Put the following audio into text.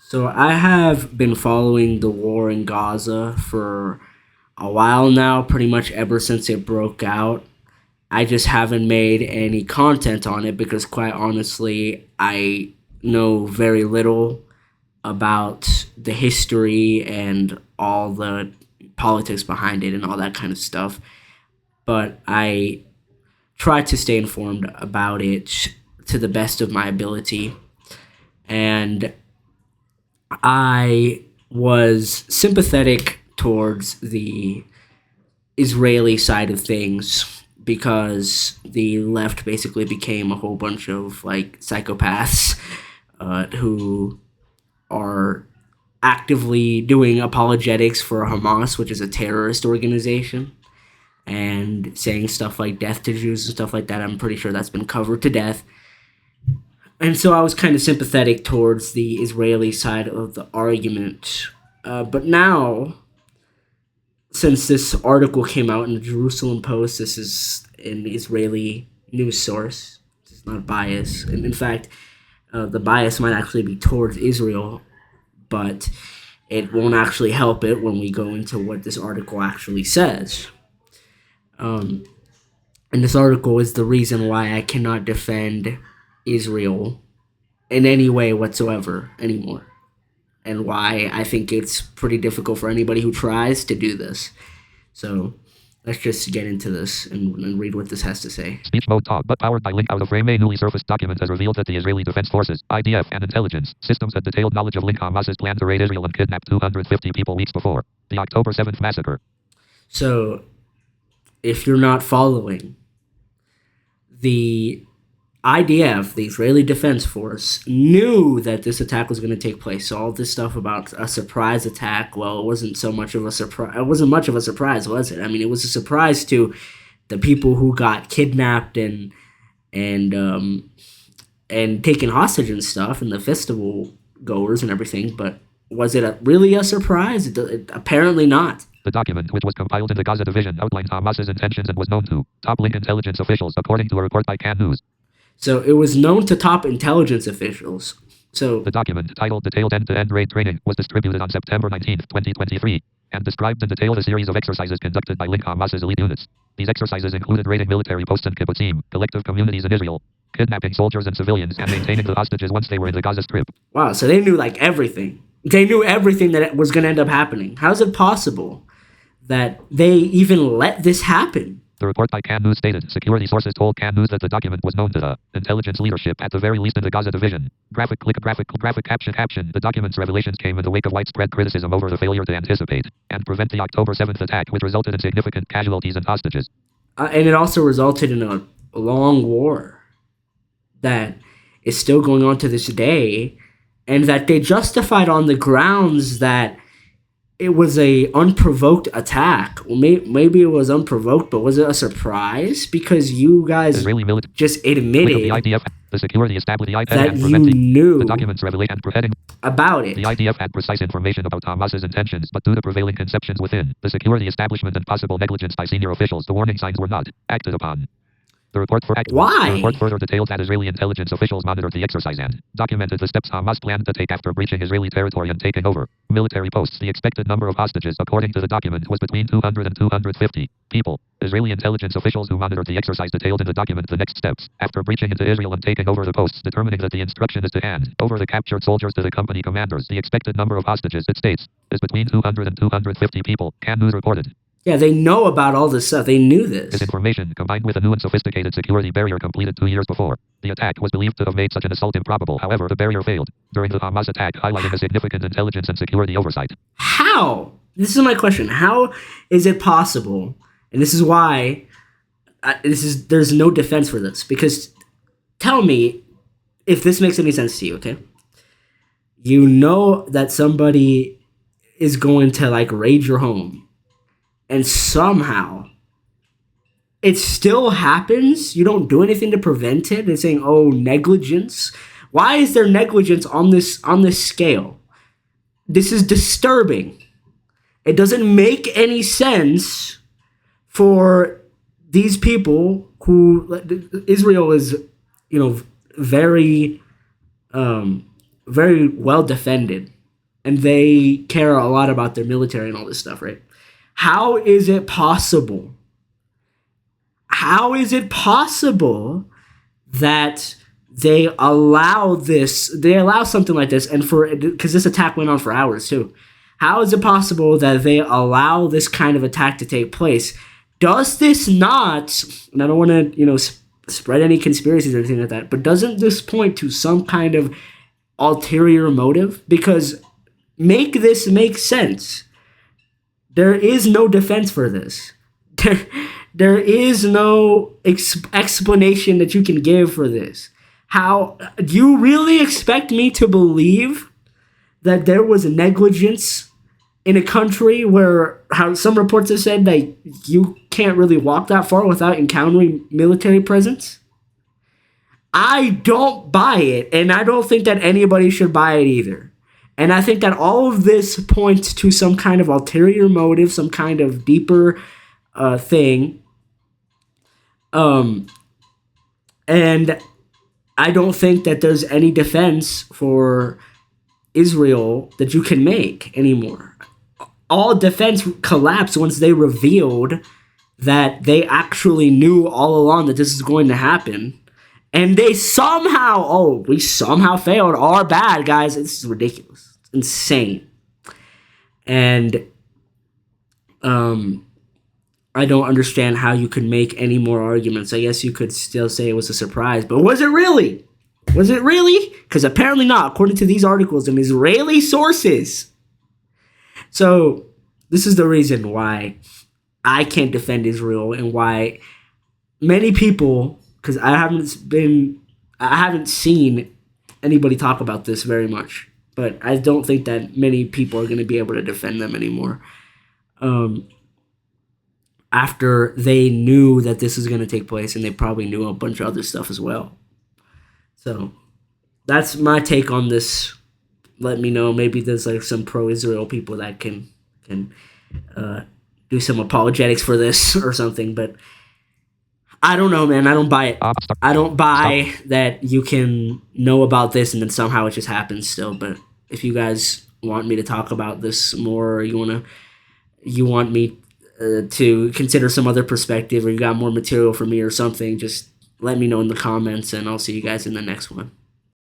So I have been following the war in Gaza for a while now, pretty much ever since it broke out. I just haven't made any content on it because, quite honestly, I know very little about the history and all the politics behind it and all that kind of stuff. But I try to stay informed about it to the best of my ability. And I was sympathetic towards the Israeli side of things because the left basically became a whole bunch of like psychopaths who are actively doing apologetics for Hamas, which is a terrorist organization, and saying stuff like death to Jews and stuff like that. I'm pretty sure that's been covered to death. And so I was kind of sympathetic towards the Israeli side of the argument. But now, since this article came out in the Jerusalem Post, this is an Israeli news source. It's not biased. And in fact, the bias might actually be towards Israel, but it won't actually help it when we go into what this article actually says. And this article is the reason why I cannot defend Israel in any way whatsoever anymore, and why I think it's pretty difficult for anybody who tries to do this. So let's just get into this and read what this has to say. Speech mode talk, but powered by link out of frame. A newly surfaced document has revealed that the Israeli Defense Forces, IDF, and intelligence systems had detailed knowledge of Hamas's plan to raid Israel and kidnap 250 people weeks before the October 7th massacre. So, if you're not following, the IDF, the Israeli Defense Force, knew that this attack was going to take place. So all this stuff about a surprise attack, well, it wasn't so much of a surprise. It wasn't much of a surprise, was it? I mean, it was a surprise to the people who got kidnapped and taken hostage and stuff, and the festival goers and everything. But was it really a surprise? Apparently not. The document, which was compiled in the Gaza division, outlined Hamas's intentions and was known to top link intelligence officials, according to a report by Can News. So it was known to top intelligence officials. So the document, titled Detailed End-to-End Raid Training, was distributed on September 19, 2023, and described in detail a series of exercises conducted by Hamas's elite units. These exercises included raiding military posts and kibbutzim, collective communities in Israel, kidnapping soldiers and civilians, and maintaining the hostages once they were in the Gaza Strip. Wow, so they knew like everything. They knew everything that was going to end up happening. How is it possible that they even let this happen? The report by Can News stated security sources told Can News that the document was known to the intelligence leadership at the very least in the Gaza division. Graphic caption. The document's revelations came in the wake of widespread criticism over the failure to anticipate and prevent the October 7th attack, which resulted in significant casualties and hostages. And it also resulted in a long war that is still going on to this day, and that they justified on the grounds that it was a unprovoked attack. Well, maybe it was unprovoked, but was it a surprise? Because you guys just admitted the IDF, the security established the IDF that you knew the documents revelation about it. The IDF had precise information about Hamas's intentions, but due to prevailing conceptions within the security establishment and possible negligence by senior officials, the warning signs were not acted upon. The report Why? The report further detailed that Israeli intelligence officials monitored the exercise and documented the steps Hamas planned to take after breaching Israeli territory and taking over military posts. The expected number of hostages, according to the document, was between 200 and 250 people. Israeli intelligence officials who monitored the exercise detailed in the document the next steps after breaching into Israel and taking over the posts, determining that the instruction is to hand over the captured soldiers to the company commanders. The expected number of hostages, it states, is between 200 and 250 people. Can News reported. Yeah, they know about all this stuff. They knew this. This information, combined with a new and sophisticated security barrier completed 2 years before the attack, was believed to have made such an assault improbable. However, the barrier failed during the Hamas attack, highlighting a significant intelligence and security oversight. How? This is my question. How is it possible? And this is why there's no defense for this. Because tell me if this makes any sense to you, okay? You know that somebody is going to like raid your home, and somehow it still happens. You don't do anything to prevent it. They're saying, oh, negligence. Why is there negligence on this scale? This is disturbing. It doesn't make any sense for these people who Israel is, very, very well defended. and they care a lot about their military and all this stuff, right? How is it possible? How is it possible that they allow something like this, and because this attack went on for hours too? How is it possible that they allow this kind of attack to take place? Does this not, and I don't want to, spread any conspiracies or anything like that, but doesn't this point to some kind of ulterior motive? Because make this make sense. There is no defense for this. There is no explanation that you can give for this. How do you really expect me to believe that there was negligence in a country where, how some reports have said that you can't really walk that far without encountering military presence? I don't buy it, and I don't think that anybody should buy it either. And I think that all of this points to some kind of ulterior motive, some kind of deeper thing. And I don't think that there's any defense for Israel that you can make anymore. All defense collapsed once they revealed that they actually knew all along that this is going to happen. And they we somehow failed. Our bad, guys. This is ridiculous. It's insane. And I don't understand how you could make any more arguments. I guess you could still say it was a surprise, but was it really? Was it really? Because apparently not, according to these articles and Israeli sources. So this is the reason why I can't defend Israel, and why many people, because I haven't seen anybody talk about this very much, but I don't think that many people are going to be able to defend them anymore. After they knew that this was going to take place, and they probably knew a bunch of other stuff as well. So that's my take on this. Let me know. Maybe there's like some pro-Israel people that can do some apologetics for this or something. But I don't know, man. I don't buy it. I don't buy that you can know about this and then somehow it just happens still. But if you guys want me to talk about this more, or you want me to consider some other perspective, or you got more material for me or something, just let me know in the comments, and I'll see you guys in the next one.